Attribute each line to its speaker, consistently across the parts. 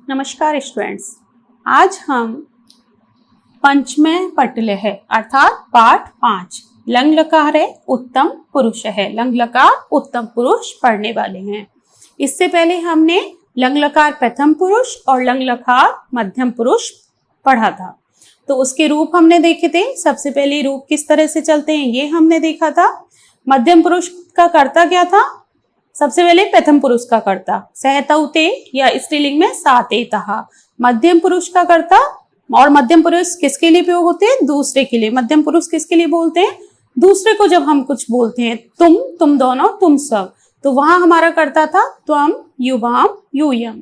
Speaker 1: नमस्कार स्टूडेंट्स, आज हम पंचमे पटले है अर्थात पाठ 5 लंग लकार है उत्तम पुरुष है। लंग लकार उत्तम पुरुष पढ़ने वाले हैं। इससे पहले हमने लंग लकार प्रथम पुरुष और लंग लकार मध्यम पुरुष पढ़ा था, तो उसके रूप हमने देखे थे। सबसे पहले रूप किस तरह से चलते हैं ये हमने देखा था। मध्यम पुरुष का कर्ता क्या था? सबसे पहले प्रथम पुरुष का कर्ता सहतौते या स्त्रीलिंग में सातेतः। मध्यम पुरुष का कर्ता, और मध्यम पुरुष किसके लिए प्रयोग होते हैं? दूसरे के लिए। मध्यम पुरुष किसके लिए बोलते हैं? दूसरे को जब हम कुछ बोलते हैं, तुम दोनों, तुम सब, तो वहां हमारा कर्ता था त्वम, युवाम, यूयम।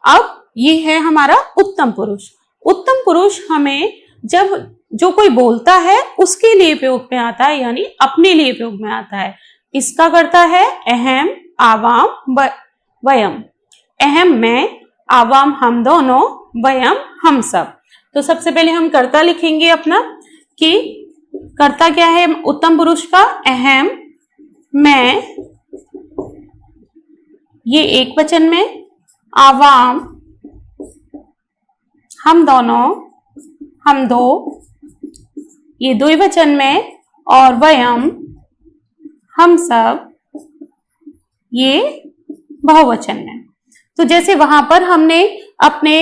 Speaker 1: अब ये है हमारा उत्तम पुरुष। उत्तम पुरुष हमें जब जो कोई बोलता है उसके लिए प्रयोग में आता है, यानी अपने लिए प्रयोग में आता है। इसका कर्ता है अहम, आवाम, वयम। अहम मैं, आवाम हम दोनों, वयम हम सब। तो सबसे पहले हम कर्ता लिखेंगे अपना कि कर्ता क्या है उत्तम पुरुष का? अहम, मैं, ये एक वचन में, आवाम हम दोनों, हम दो, ये द्विवचन में, और वयम हम सब, ये बहुवचन में। तो जैसे वहां पर हमने अपने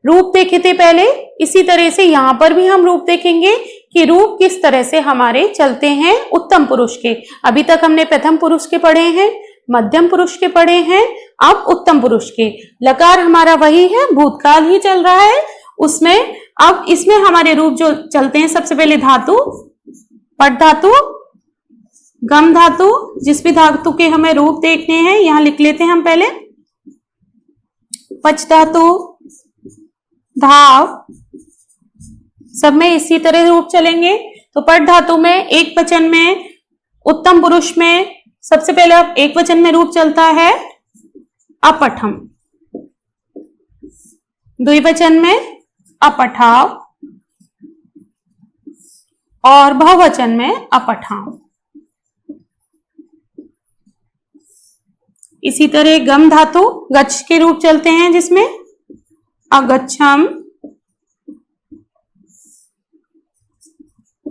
Speaker 1: रूप देखे थे पहले, इसी तरह से यहां पर भी हम रूप देखेंगे कि रूप किस तरह से हमारे चलते हैं उत्तम पुरुष के। अभी तक हमने प्रथम पुरुष के पढ़े हैं, मध्यम पुरुष के पढ़े हैं, अब उत्तम पुरुष के। लकार हमारा वही है, भूतकाल ही चल रहा है उसमें। अब इसमें हमारे रूप जो चलते हैं, सबसे पहले धातु, पट धातु, गम धातु, जिस भी धातु के हमें रूप देखने हैं यहां लिख लेते हैं हम पहले। पच धातु, धाव, सब में इसी तरह रूप चलेंगे। तो पट धातु में एक वचन में, उत्तम पुरुष में सबसे पहले अब एक वचन में रूप चलता है अपठम, द्विवचन में अपठाव, और बहुवचन में अपठाव। इसी तरह गम धातु गच्छ के रूप चलते हैं, जिसमें अगच्छम,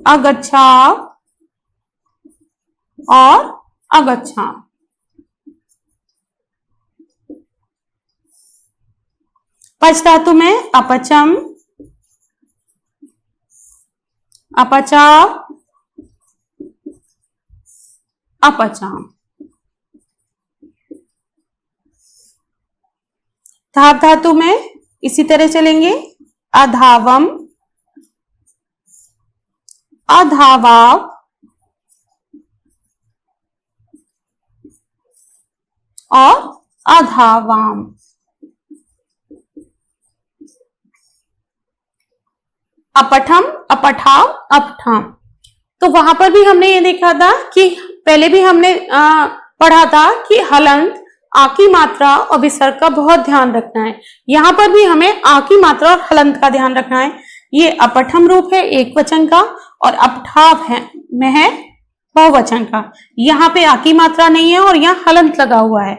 Speaker 1: अगच्छाव और अगच्छाम। पच धातु में अपचम, अपचाव, अपचाम। धाव धातु में इसी तरह चलेंगे, अधावम, अधावाव, और अधावाम। अपठम, अपठाव, अपठाम। तो वहां पर भी हमने ये देखा था कि पहले भी हमने पढ़ा था कि हलंत, आ की मात्रा और विसर्ग का बहुत ध्यान रखना है। यहां पर भी हमें आ की मात्रा और हलंत का ध्यान रखना है। ये अपठम रूप है एक वचन का, और अपठाव है में है बहुवचन का। यहाँ पे आ की मात्रा नहीं है और यहाँ हलंत लगा हुआ है,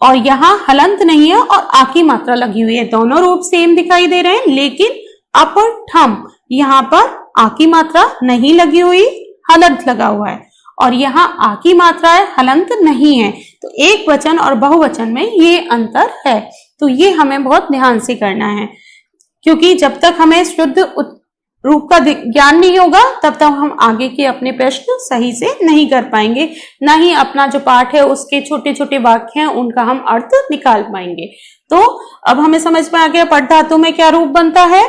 Speaker 1: और यहाँ हलंत नहीं है और आ की मात्रा लगी हुई है। दोनों रूप सेम दिखाई दे रहे हैं, लेकिन अपठम यहाँ पर आ की मात्रा नहीं लगी हुई, हलंत लगा हुआ है, और यहाँ आ की मात्रा है, हलंत नहीं है। तो एक वचन और बहुवचन में ये अंतर है। तो ये हमें बहुत ध्यान से करना है, क्योंकि जब तक हमें शुद्ध रूप का ज्ञान नहीं होगा तब तक हम आगे के अपने प्रश्न सही से नहीं कर पाएंगे, ना ही अपना जो पाठ है उसके छोटे छोटे वाक्य हैं उनका हम अर्थ निकाल पाएंगे। तो अब हमें समझ में आ गया पट धातु में क्या रूप बनता है।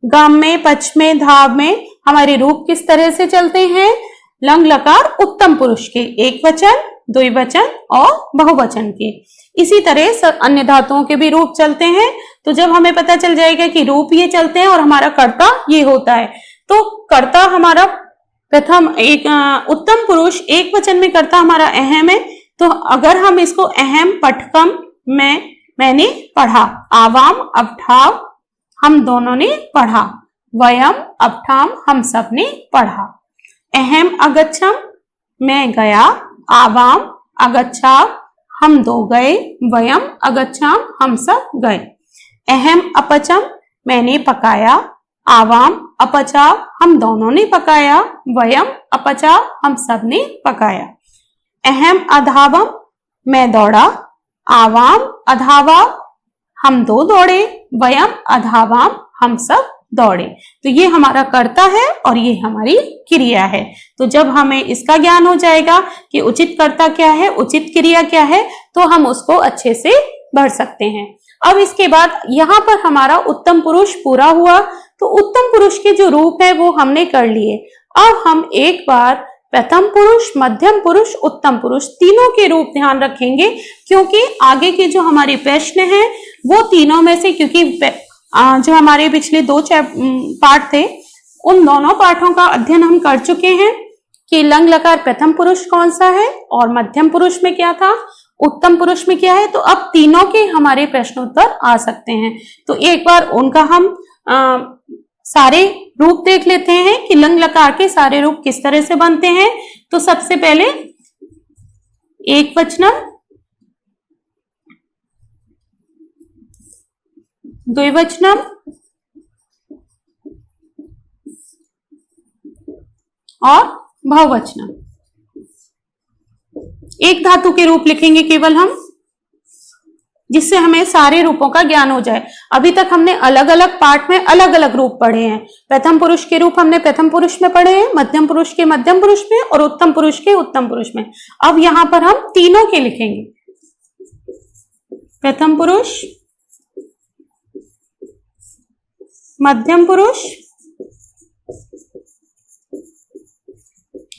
Speaker 1: गम में, पच में, धाव में हमारे रूप किस तरह से चलते हैं। लंग लकार उत्तम पुरुष के एक वचन, द्विवचन और बहुवचन के। इसी तरह अन्य धातुओं के भी रूप चलते हैं। तो जब हमें पता चल जाएगा कि रूप ये चलते हैं और हमारा कर्ता ये होता है, तो कर्ता हमारा प्रथम एक उत्तम पुरुष एक वचन में कर्ता हमारा अहम है। तो अगर हम इसको अहम, पटकम, मैंने पढ़ा, आवाम, अपठाव हम दोनों ने पढ़ा, वयम, अपठाम हम सब ने पढ़ा। अहम अगच्छम, मैं गया, आवाम अगच्छाव हम दो गए, वयम अगच्छाम हम सब गए। अहम अपचम, मैंने पकाया। आवाम अपचाव, हम दोनों ने पकाया। वयम अपचाव, हम सब ने पकाया। अहम अधावम, मैं दौड़ा। आवाम अधावाम, हम दो दौड़े। वयम अधावाम, हम सब दौड़े। तो ये हमारा कर्ता है और ये हमारी क्रिया है। तो जब हमें इसका ज्ञान हो जाएगा कि उचित कर्ता क्या है, उचित क्रिया क्या है, तो हम उसको अच्छे से पढ़ सकते हैं। अब इसके बाद यहाँ पर हमारा उत्तम पुरुष पूरा हुआ। तो उत्तम पुरुष के जो रूप है वो हमने कर लिए। अब हम एक बार प्रथम पुरुष, मध्यम पुरुष, उत्तम पुरुष तीनों के रूप ध्यान रखेंगे, क्योंकि आगे के जो हमारे प्रश्न हैं वो तीनों में से, क्योंकि जो हमारे पिछले दो पाठ थे उन दोनों पाठों का अध्ययन हम कर चुके हैं कि लंग लकार प्रथम पुरुष कौन सा है और मध्यम पुरुष में क्या था, उत्तम पुरुष में क्या है। तो अब तीनों के हमारे प्रश्नोत्तर आ सकते हैं। तो एक बार उनका हम सारे रूप देख लेते हैं कि लंग लकार के सारे रूप किस तरह से बनते हैं। तो सबसे पहले एक वचनम, द्विवचनम और बहुवचनम। एक धातु के रूप लिखेंगे केवल हम, जिससे हमें सारे रूपों का ज्ञान हो जाए। अभी तक हमने अलग अलग पाठ में अलग अलग रूप पढ़े हैं। प्रथम पुरुष के रूप हमने प्रथम पुरुष में पढ़े हैं, मध्यम पुरुष के मध्यम पुरुष में और उत्तम पुरुष के उत्तम पुरुष में। अब यहां पर हम तीनों के लिखेंगे, प्रथम पुरुष, मध्यम पुरुष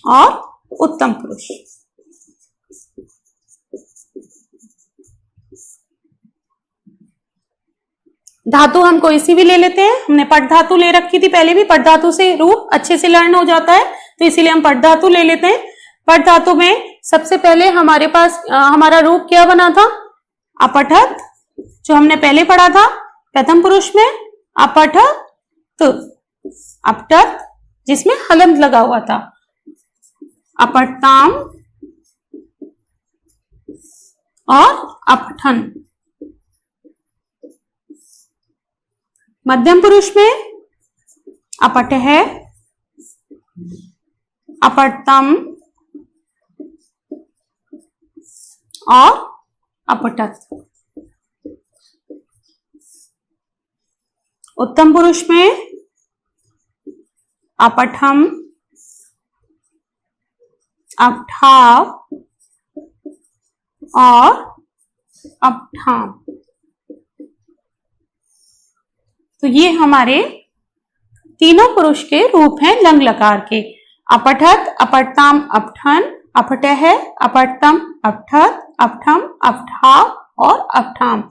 Speaker 1: और उत्तम पुरुष। धातु हम कोई सी भी ले लेते हैं। हमने पट धातु ले रखी थी पहले भी, पट धातु से रूप अच्छे से लर्न हो जाता है, तो इसीलिए हम पट धातु ले लेते हैं। पट धातु में सबसे पहले हमारे पास हमारा रूप क्या बना था, अपठत, जो हमने पहले पढ़ा था प्रथम पुरुष में, अपठत, अपठत जिसमें हलंत लगा हुआ था, अपठताम और अपठन। मध्यम पुरुष में अपठ है, अपठतम और अपठत। उत्तम पुरुष में अपठम, अपठाव और अपठाम। तो ये हमारे तीनों पुरुष के रूप हैं लंग लकार के। अपठत, अपठताम, अपठन, अपठः, अपठतम, अपठत, अपठम, अपठाव और अपठाम।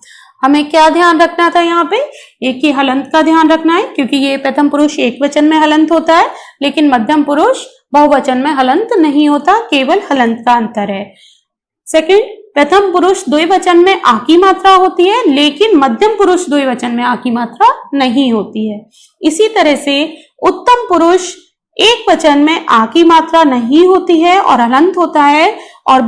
Speaker 1: हमें क्या ध्यान रखना था यहाँ पे, एक ही हलंत का ध्यान रखना है, क्योंकि ये प्रथम पुरुष एक वचन में हलंत होता है, लेकिन मध्यम पुरुष बहुवचन में हलंत नहीं होता, केवल हलंत का अंतर है। सेकंड, प्रथम पुरुष द्विवचन में आ की मात्रा होती है, लेकिन मध्यम पुरुष द्विवचन में आ की मात्रा नहीं होती है। इसी तरह से उत्तम पुरुष एक वचन में आ की मात्रा नहीं होती है और हलंत होता है, और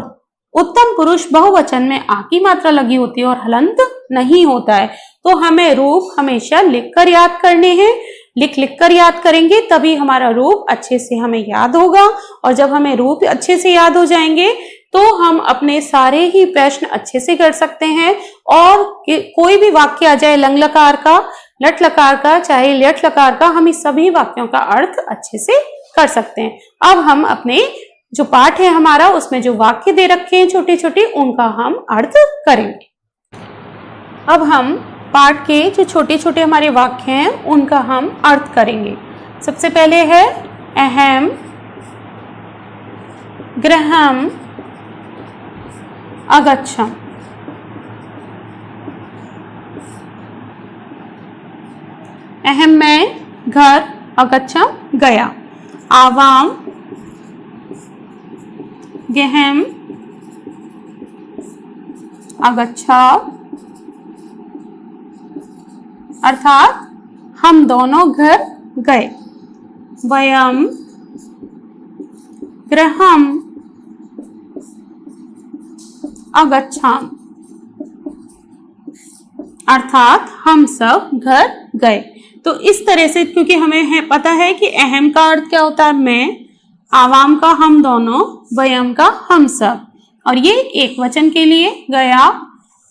Speaker 1: उत्तम पुरुष बहुवचन में आ की मात्रा लगी होती है और हलंत नहीं होता है। तो हमें रूप हमेशा लिखकर याद करने हैं। लिख कर याद करेंगे तभी हमारा रूप अच्छे से हमें याद होगा, और जब हमें रूप अच्छे से याद हो जाएंगे तो हम अपने सारे ही प्रश्न अच्छे से कर सकते हैं। और कोई भी वाक्य आ जाए लंग लकार का, लट लकार का, चाहे लट लकार का, हम इस सभी वाक्यों का अर्थ अच्छे से कर सकते हैं। अब हम अपने जो पाठ है हमारा, उसमें जो वाक्य दे रखे हैं छोटे छोटे, उनका हम अर्थ करेंगे। अब हम पाठ के जो छोटे छोटे हमारे वाक्य हैं उनका हम अर्थ करेंगे। सबसे पहले है अहम, गृहम, अगच्छम। अहम मैं घर, अगच्छम गया। आवाम, गहम, अगच्छा, अर्थात हम दोनों घर गए। वयम, गृहम, अगच्छाम, अर्थात हम सब घर गए। तो इस तरह से, क्योंकि हमें पता है कि अहम का अर्थ क्या होता है मैं, आवाम का हम दोनों, वयम का हम सब, और ये एक वचन के लिए गया,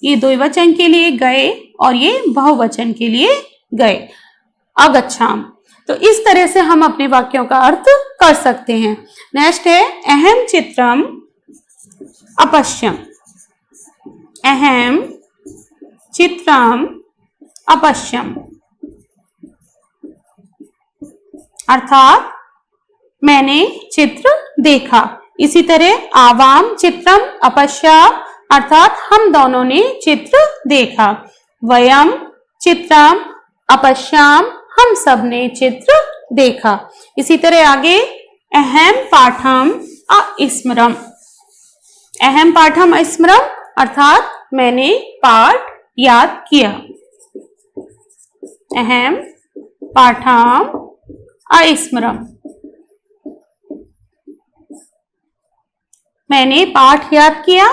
Speaker 1: ये द्विवचन के लिए गए, और ये बहुवचन के लिए गए, अगच्छाम। तो इस तरह से हम अपने वाक्यों का अर्थ कर सकते हैं। नेक्स्ट है अहम चित्रम अपश्यम। अहम चित्रम अपश्यम अर्थात मैंने चित्र देखा। इसी तरह आवाम चित्रम अपश्याम अर्थात हम दोनों ने चित्र देखा। वयम चित्रम अपश्याम हम सब ने चित्र देखा। इसी तरह आगे अहम पाठम अस्मरम। अहम पाठम अस्मरम अर्थात मैंने पाठ याद किया। अहम पाठम अस्मरम मैंने पाठ याद किया।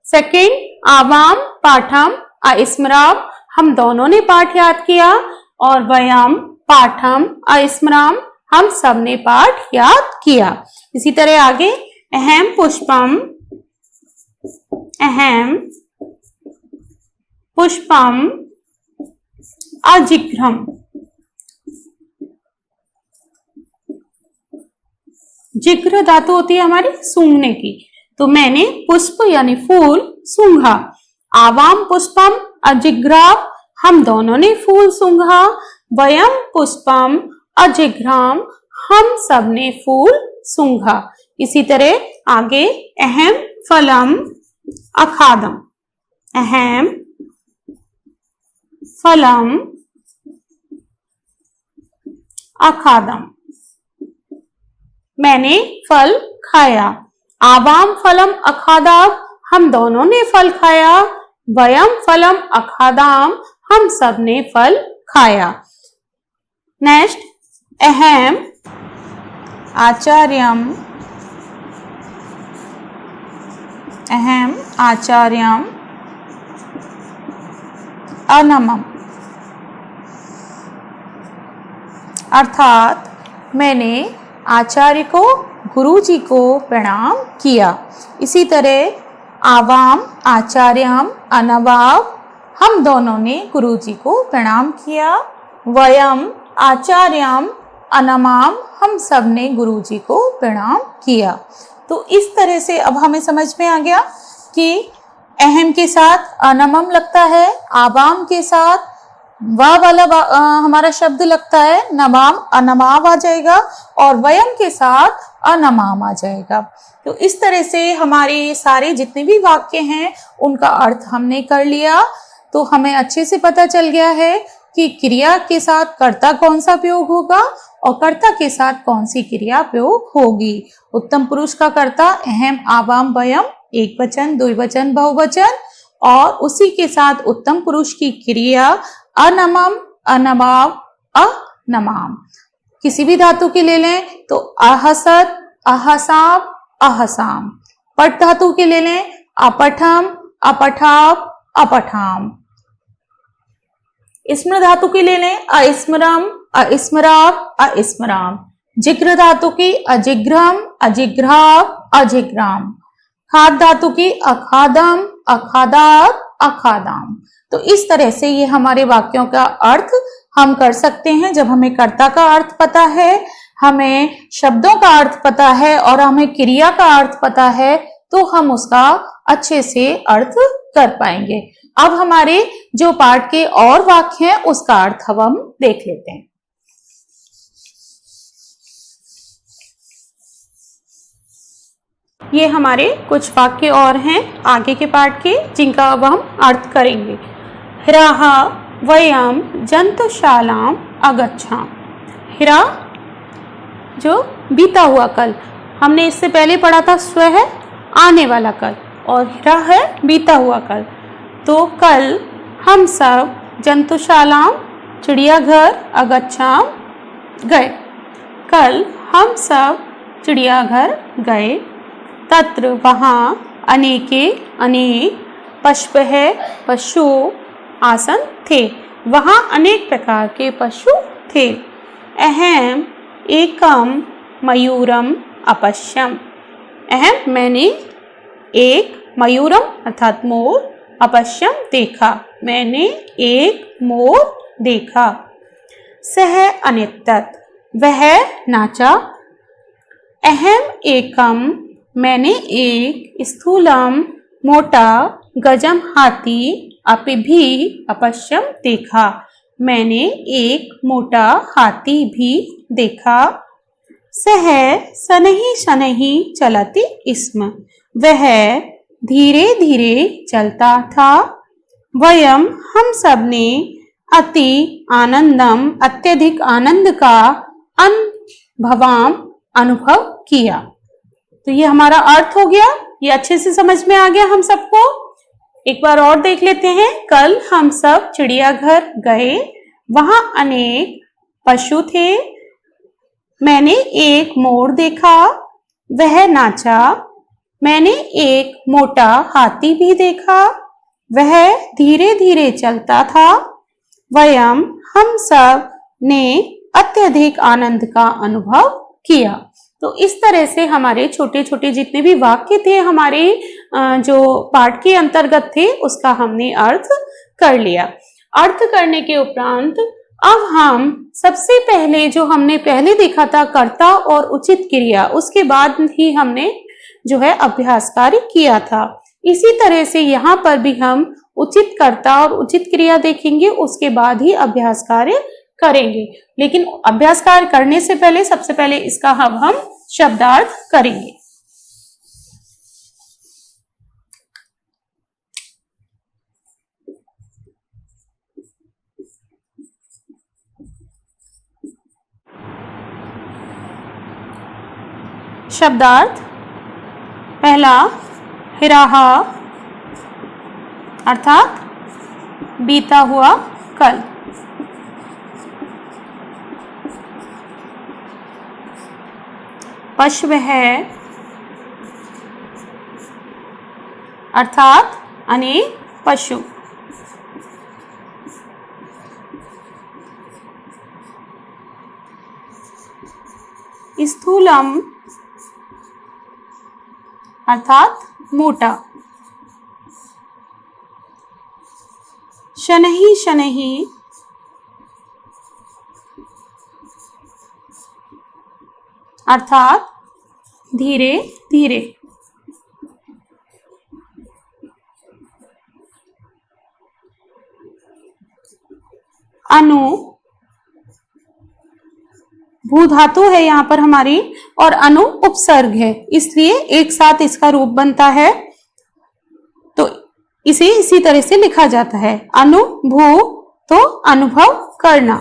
Speaker 1: सेकंड आवाम पाठम अस्मरम हम दोनों ने पाठ याद किया। और वयम पाठम अस्मरम हम सब ने पाठ याद किया। इसी तरह आगे अहम पुष्पम अजिघ्रम। जिघ्र धातु होती है हमारी सूंघने की। तो मैंने पुष्प यानी फूल सूंघा। आवाम पुष्पम अजिघ्राम हम दोनों ने फूल सूंघा। वयम पुष्पम अजिघ्राम हम सब ने फूल सूंघा। इसी तरह आगे अहम फलम अखादम। अहम फलम अखादम मैंने फल खाया। आवाम फलम अखादाम हम दोनों ने फल खाया। वयम फलम अखादाम हम सब ने फल खाया। नेक्स्ट अहम आचार्यम। अहम आचार्यम अनमम अर्थात मैंने आचार्य को, गुरु जी को प्रणाम किया। इसी तरह आवाम आचार्यम अनवाव हम दोनों ने गुरु जी को प्रणाम किया। वयम आचार्यम अनमाम हम सब ने गुरु जी को प्रणाम किया। तो इस तरह से अब हमें समझ में आ गया कि अहम के साथ अनमम लगता है, आवाम के साथ वाह वाला हमारा शब्द लगता है, नमाम अनमाव आ जाएगा, और वयम के साथ अनमाम आ जाएगा। तो इस तरह से हमारे सारे जितने भी वाक्य हैं उनका अर्थ हमने कर लिया। तो हमें अच्छे से पता चल गया है कि क्रिया के साथ कर्ता कौन सा प्रयोग होगा और कर्ता के साथ कौन सी क्रिया प्रयोग होगी। उत्तम पुरुष का कर्ता अहम आवाम वयम एक वचन, द्विवचन, बहुवचन, और उसी के साथ उत्तम पुरुष की क्रिया अनमम, अनमाव, अनमाम। किसी भी धातु के ले लें तो अहसत, अहसाम, अहसाम। पट धातु के ले लें अपठम, अपठाव, अपठाम। स्मृ धातु की ले लें अस्मरम, अस्मराव, अस्मराम। जिग्र धातु की अजिग्रम, अजिग्राव, अजिग्राम। खाद धातु की अखादम, अखादात, अखादाम। तो इस तरह से ये हमारे वाक्यों का अर्थ हम कर सकते हैं। जब हमें कर्ता का अर्थ पता है, हमें शब्दों का अर्थ पता है और हमें क्रिया का अर्थ पता है, तो हम उसका अच्छे से अर्थ कर पाएंगे। अब हमारे जो पाठ के और वाक्य हैं उसका अर्थ हम देख लेते हैं। ये हमारे कुछ वाक्य और हैं आगे के पाठ के, जिनका अब हम अर्थ करेंगे। ह्यः वयं जंतुशालाम अगच्छाम। ह्यः जो बीता हुआ कल, हमने इससे पहले पढ़ा था स्व है आने वाला कल, और ह्यः है बीता हुआ कल। तो कल हम सब जंतुशालाम चिड़ियाघर अगच्छाम गए। कल हम सब चिड़ियाघर गए। तत्र वहाँ अनेके अनेक, पशुः पशु, आसन थे। वहाँ अनेक प्रकार के पशु थे। अहम एकम मयूरम अपश्यम। अहम मैंने एक मयूरम अर्थात मोर, अपश्यम देखा, मैंने एक मोर देखा। सह अनित्यत वह नाचा। अहम एकम मैंने एक, स्थूलम मोटा, गजम हाथी, अपि भी अपश्यम देखा, मैंने एक मोटा हाथी भी देखा। सह शनैः शनैः चलति स्म। वह धीरे धीरे चलता था। वयम हम सब ने अति आनंदम अत्यधिक आनंद का अनुभव किया। तो ये हमारा अर्थ हो गया, ये अच्छे से समझ में आ गया हम सबको। एक बार और देख लेते हैं। कल हम सब चिड़ियाघर गए, वहां अनेक पशु थे। मैंने एक मोर देखा, वह नाचा। मैंने एक मोटा हाथी भी देखा, वह धीरे धीरे चलता था। वयम हम सब ने अत्यधिक आनंद का अनुभव किया। तो इस तरह से हमारे छोटे छोटे जितने भी वाक्य थे हमारे जो पाठ के अंतर्गत थे उसका हमने अर्थ कर लिया। अर्थ करने के उपरांत अब हम सबसे पहले जो हमने पहले देखा था कर्ता और उचित क्रिया, उसके बाद ही हमने जो है अभ्यास कार्य किया था। इसी तरह से यहाँ पर भी हम उचित कर्ता और उचित क्रिया देखेंगे, उसके बाद ही अभ्यास कार्य करेंगे। लेकिन अभ्यास कार्य करने से पहले सबसे पहले इसका हम शब्दार्थ करेंगे। शब्दार्थ पहला हिराहा अर्थात बीता हुआ कल। पश्व है अर्थात अनेक पशु। स्थूलम अर्थात मोटा। शनैः शनैः अर्थात धीरे धीरे। अनु भू धातु है यहाँ पर हमारी और अनु उपसर्ग है, इसलिए एक साथ इसका रूप बनता है, तो इसे इसी तरह से लिखा जाता है। अनुभू तो अनुभव करना।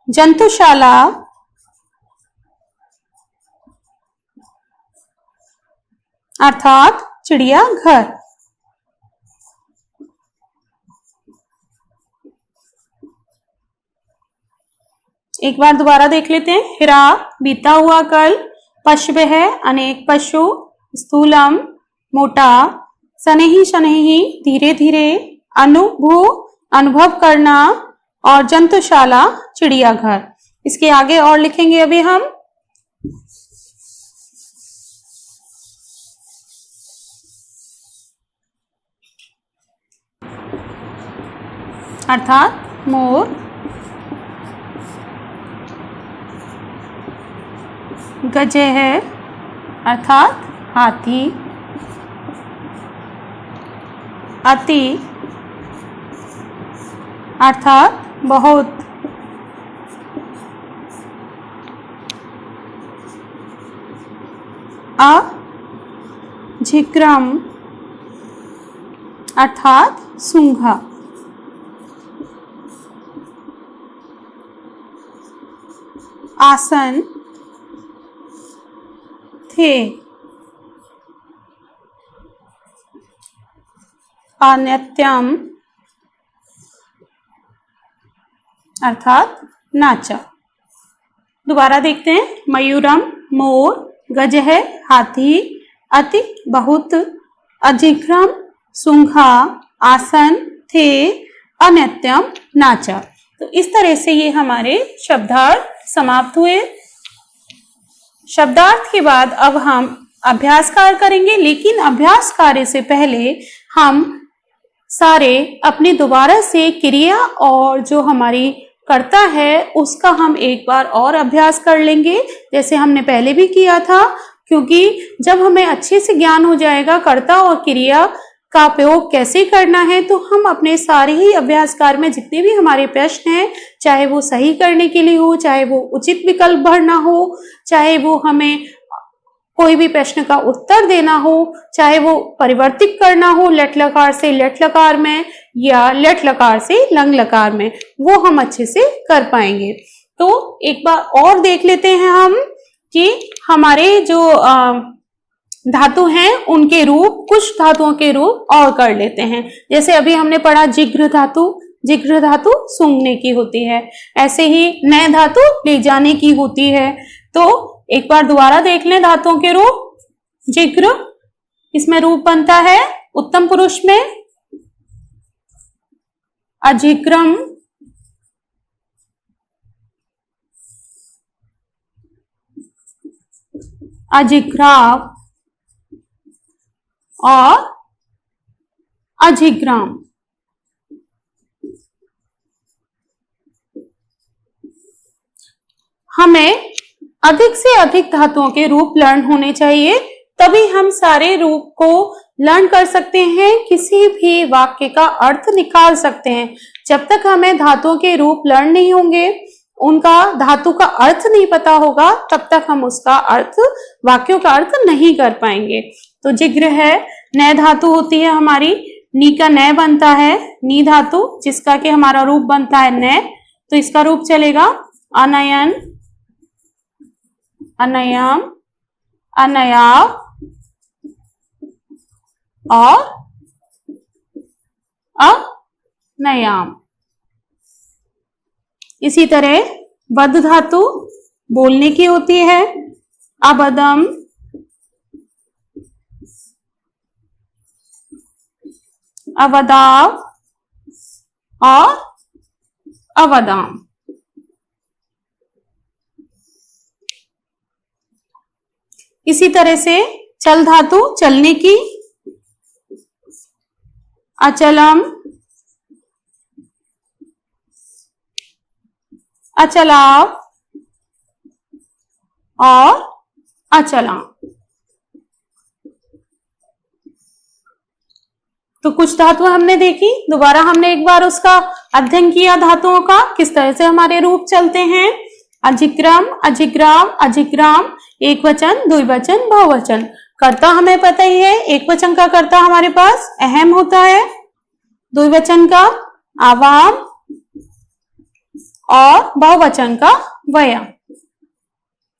Speaker 1: जंतुशाला अर्थात चिड़ियाघर। एक बार दोबारा देख लेते हैं। हिरा बीता हुआ कल, पश्व है अनेक पशु, स्थूलम मोटा, शनैः शनैः धीरे धीरे, अनुभू अनुभव करना और जंतुशाला चिड़ियाघर। इसके आगे और लिखेंगे अभी हम। अर्थात मोर, गजे है अर्थात हाथी, अति अर्थात बहुत, झिक्रम अर्थात सूंघा, आसन थे, अनित्यम अर्थात नाचा। दोबारा देखते हैं। मयूरम मोर, गज है हाथी, अति बहुत, अधिक्रम सूंघा, आसन थे, अनित्यम नाचा। तो इस तरह से ये हमारे शब्दार्थ समाप्त हुए। शब्दार्थ के बाद अब हम अभ्यास कार्य करेंगे, लेकिन अभ्यास कार्य से पहले हम सारे अपनी दोबारा से क्रिया और जो हमारी कर्ता है उसका हम एक बार और अभ्यास कर लेंगे, जैसे हमने पहले भी किया था। क्योंकि जब हमें अच्छे से ज्ञान हो जाएगा कर्ता और क्रिया का प्रयोग कैसे करना है, तो हम अपने सारे ही अभ्यास कार्य में जितने भी हमारे प्रश्न हैं, चाहे वो सही करने के लिए हो, चाहे वो उचित विकल्प भरना हो, चाहे वो हमें कोई भी प्रश्न का उत्तर देना हो, चाहे वो परिवर्तित करना हो लट लकार से लट लकार में या लट लकार से लंग लकार में, वो हम अच्छे से कर पाएंगे। तो एक बार और देख लेते हैं हम कि हमारे जो धातु हैं उनके रूप, कुछ धातुओं के रूप और कर लेते हैं। जैसे अभी हमने पढ़ा जिघ्र धातु, जिघ्र धातु सूंघने की होती है, ऐसे ही नय धातु ले जाने की होती है। तो एक बार दोबारा देख लें धातुओं के रूप। जिघ्र, इसमें रूप बनता है उत्तम पुरुष में अजिग्रम, अजिग्राव और अजिग्राम। हमें अधिक से अधिक धातुओं के रूप लर्न होने चाहिए, तभी हम सारे रूप को लर्न कर सकते हैं, किसी भी वाक्य का अर्थ निकाल सकते हैं। जब तक हमें धातुओं के रूप लर्न नहीं होंगे, उनका धातु का अर्थ नहीं पता होगा, तब तक हम उसका अर्थ, वाक्यों का अर्थ नहीं कर पाएंगे। तो जिग्र है, नय धातु होती है हमारी, नी का नय बनता है, नी धातु जिसका कि हमारा रूप बनता है नय, तो इसका रूप चलेगा अनयन, अनयम, अनयाव और अनयाम। इसी तरह बद धातु बोलने की होती है, अबदम, अवदाव और अवदाम। इसी तरह से चल धातु चलने की, अचलम, अचलाव और अचलाम। तो कुछ धातुएं हमने देखी, दोबारा हमने एक बार उसका अध्ययन किया धातुओं का, किस तरह से हमारे रूप चलते हैं। अजिक्रम, अजिग्राम, अजिग्राम, एक वचन, द्विवचन, बहुवचन। कर्ता हमें पता ही है, एक वचन का कर्ता हमारे पास अहम होता है, द्विवचन का आवाम और बहुवचन का वयम।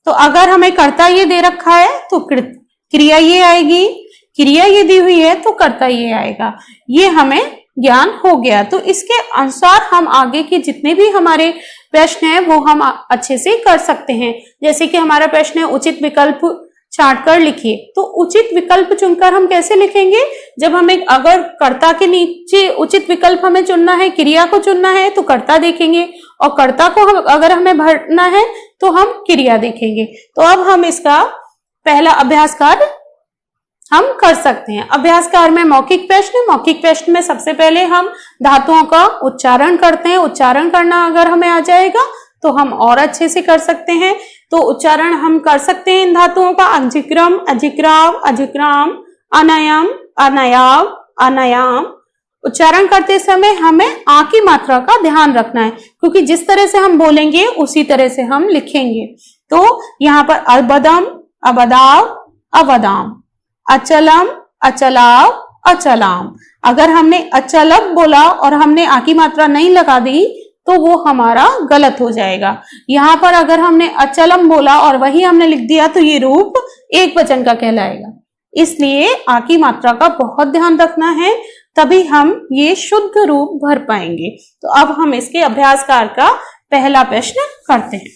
Speaker 1: तो अगर हमें कर्ता ये दे रखा है तो क्रिया ये आएगी, क्रिया ये दी हुई है तो कर्ता ये आएगा। ये हमें ज्ञान हो गया। तो इसके अनुसार हम आगे के जितने भी हमारे प्रश्न हैं वो हम अच्छे से कर सकते हैं। जैसे कि हमारा प्रश्न है उचित विकल्प छांट कर लिखिए, तो उचित विकल्प चुनकर हम कैसे लिखेंगे? जब हमें अगर कर्ता के नीचे उचित विकल्प हमें चुनना है, क्रिया को चुनना है तो कर्ता देखेंगे, और कर्ता को अगर हमें भरना है तो हम क्रिया देखेंगे। तो अब हम इसका पहला अभ्यास कार्य हम कर सकते हैं। अभ्यास कार्य में मौखिक प्रश्न, मौखिक प्रश्न में सबसे पहले हम धातुओं का उच्चारण करते हैं। उच्चारण करना अगर हमें आ जाएगा तो हम और अच्छे से कर सकते हैं। तो उच्चारण हम कर सकते हैं इन धातुओं का, अजिक्रम, अजिक्राव, अजिक्राम, अनयम, अनयाव, अनयाम। उच्चारण करते समय हमें आ की मात्रा का ध्यान रखना है, क्योंकि जिस तरह से हम बोलेंगे उसी तरह से हम लिखेंगे। तो यहाँ पर अबदम, अबदाव, अवदाम, अचलम, अचलाव, अचलाम। अगर हमने अचलम बोला और हमने आ की मात्रा नहीं लगा दी तो वो हमारा गलत हो जाएगा। यहाँ पर अगर हमने अचलम बोला और वही हमने लिख दिया तो ये रूप एक वचन का कहलाएगा। इसलिए आ की मात्रा का बहुत ध्यान रखना है, तभी हम ये शुद्ध रूप भर पाएंगे। तो अब हम इसके अभ्यास कार्य का पहला प्रश्न करते हैं।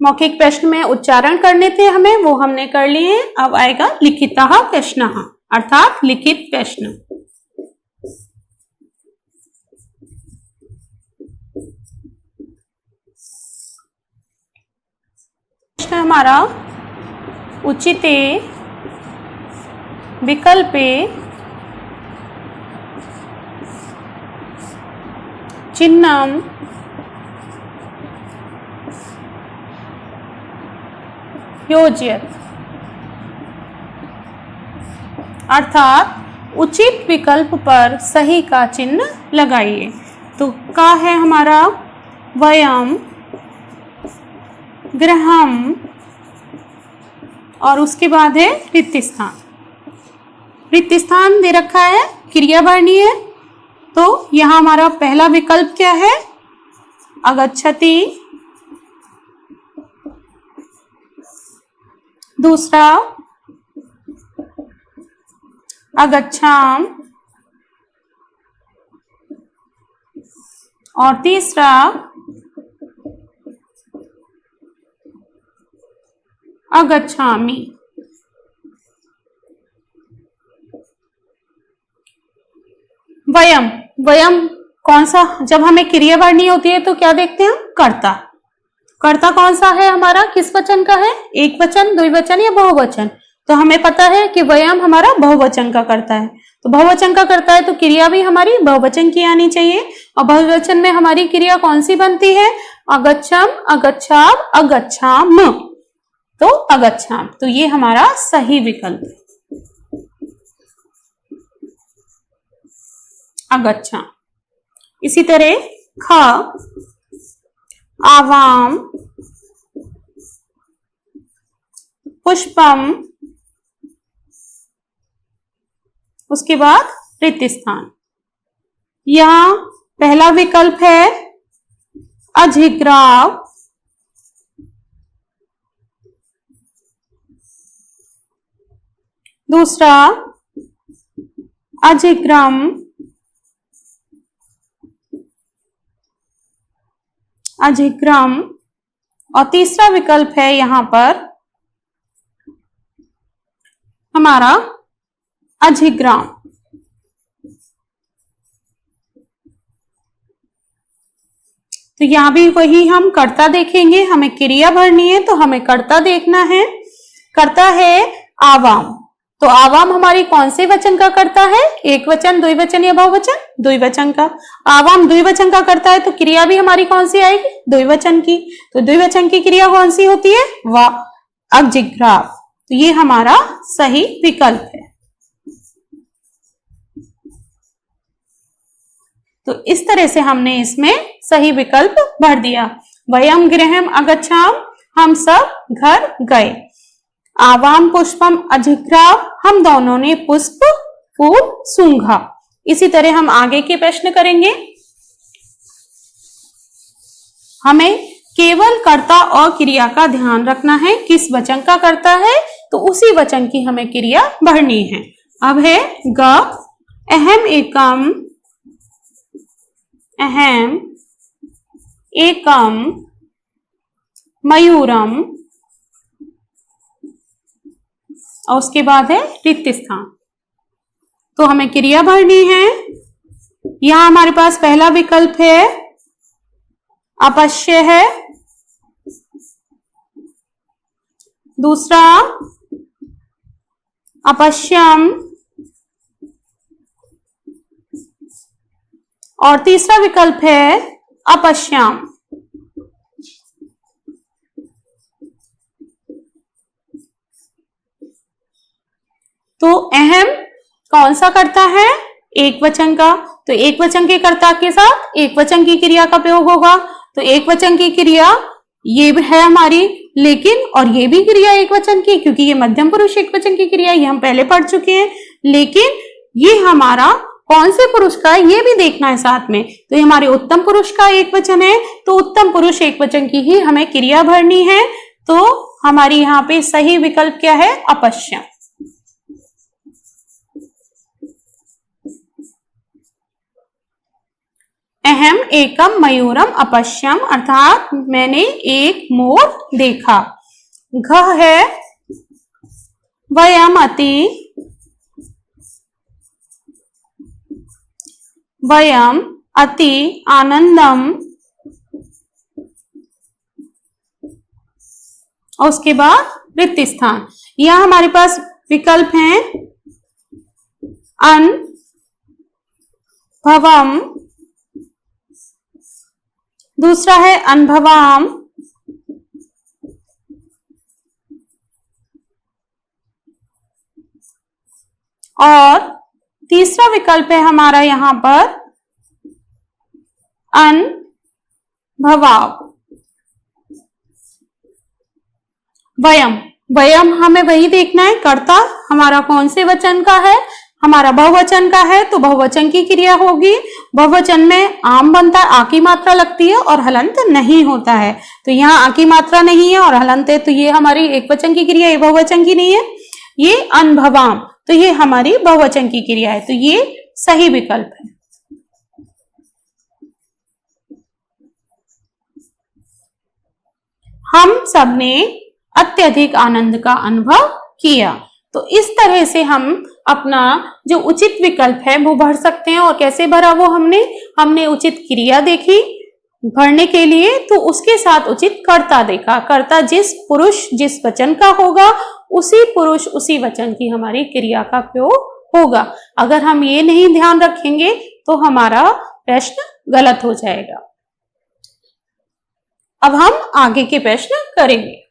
Speaker 1: मौखिक प्रश्न में उच्चारण करने थे हमें, वो हमने कर लिए। अब आएगा लिखितः प्रश्नः अर्थात लिखित प्रश्न। प्रश्न हमारा उचिते विकल्पे चिह्नं योजयत अर्थात उचित विकल्प पर सही का चिन्ह लगाइए। तो का है हमारा वयम, गृहम और उसके बाद है रिक्त स्थान। रिक्त स्थान दे रखा है, क्रिया वर्णी है, तो यहां हमारा पहला विकल्प क्या है? अगच्छति, दूसरा अगच्छाम और तीसरा अगच्छामि। वयम, वयम कौन सा? जब हमें क्रिया वर्णी होती है तो क्या देखते हैं हम? कर्ता। कर्ता कौन सा है हमारा? किस वचन का है? एक वचन, द्विवचन या बहुवचन? तो हमें पता है कि वयम हमारा बहुवचन का कर्ता है। तो बहुवचन का कर्ता है तो क्रिया भी हमारी बहुवचन की आनी चाहिए। और बहुवचन में हमारी क्रिया कौन सी बनती है? अगच्छम, अगच्छाम, अगच्छाम। तो अगच्छाम, तो ये हमारा सही विकल्प है, अगच्छाम। इसी तरह ख, आवाम, पुष्पम, उसके बाद रिक्त स्थान। यहां पहला विकल्प है अधिग्राव, दूसरा अधिग्रम, अधिग्रम और तीसरा विकल्प है यहां पर हमारा अधिग्राम। तो यहां भी वही हम कर्ता देखेंगे, हमें क्रिया भरनी है तो हमें कर्ता देखना है। कर्ता है आवाम, तो आवाम हमारी कौन से वचन का कर्ता है? एक वचन, द्विवचन या बहुवचन? द्विवचन का। आवाम द्विवचन का कर्ता है तो क्रिया भी हमारी कौन सी आएगी? द्विवचन की। तो द्विवचन की क्रिया कौन सी होती है? वा, अजिग्राव। तो ये हमारा सही विकल्प है। तो इस तरह से हमने इसमें सही विकल्प भर दिया। वयम, गृहम, अगच्छाम, हम सब घर गए। आवाम, पुष्पम, अधिग्राव, हम दोनों ने पुष्प, फूल सूंघा। इसी तरह हम आगे के प्रश्न करेंगे। हमें केवल कर्ता और क्रिया का ध्यान रखना है, किस वचन का कर्ता है तो उसी वचन की हमें क्रिया भरनी है। अब है ग, अहम एकम, अहम एकम मयूरम और उसके बाद है रिक्त स्थान। तो हमें क्रिया भरनी है। यहां हमारे पास पहला विकल्प है अपश्य है, दूसरा अपश्यम और तीसरा विकल्प है अपश्याम। तो अहम कौन सा कर्ता है? एक वचन का। तो एक वचन के कर्ता के साथ एक वचन की क्रिया का प्रयोग होगा। तो एक वचन की क्रिया ये है हमारी, लेकिन और ये भी क्रिया एक वचन की, क्योंकि ये मध्यम पुरुष एक वचन की क्रिया, ये हम पहले पढ़ चुके हैं। लेकिन ये हमारा कौन से पुरुष का है ये भी देखना है साथ में। तो ये हमारे उत्तम पुरुष का एक वचन है, तो उत्तम पुरुष एक वचन की ही हमें क्रिया भरनी है। तो हमारी यहाँ पे सही विकल्प क्या है? अपश्यम। अहम एकम मयूरम अपश्यम, अर्थात मैंने एक मोर देखा। घ है वयम अति, वयम अति आनंदम, और उसके बाद रिक्त स्थान। यह हमारे पास विकल्प हैं अन भवम, दूसरा है अनुभवाम, और तीसरा विकल्प है हमारा यहां पर अनभवाव। वयम, वयम हमें वही देखना है कर्ता हमारा कौन से वचन का है, हमारा बहुवचन का है तो बहुवचन की क्रिया होगी। बहुवचन में आम बनता है, आ की मात्रा लगती है और हलंत नहीं होता है, तो यहाँ आ की मात्रा नहीं है और हलंत है, तो ये हमारी एक वचन की क्रिया, ये बहुवचन की नहीं है। ये अनभवाम, तो ये हमारी बहुवचन की क्रिया है, तो ये सही विकल्प है। हम सबने अत्यधिक आनंद का अनुभव किया। तो इस तरह से हम अपना जो उचित विकल्प है वो भर सकते हैं। और कैसे भरा वो हमने उचित क्रिया देखी भरने के लिए, तो उसके साथ उचित कर्ता देखा। कर्ता जिस पुरुष जिस वचन का होगा उसी पुरुष उसी वचन की हमारी क्रिया का प्रयोग होगा। अगर हम ये नहीं ध्यान रखेंगे तो हमारा प्रश्न गलत हो जाएगा। अब हम आगे के प्रश्न करेंगे।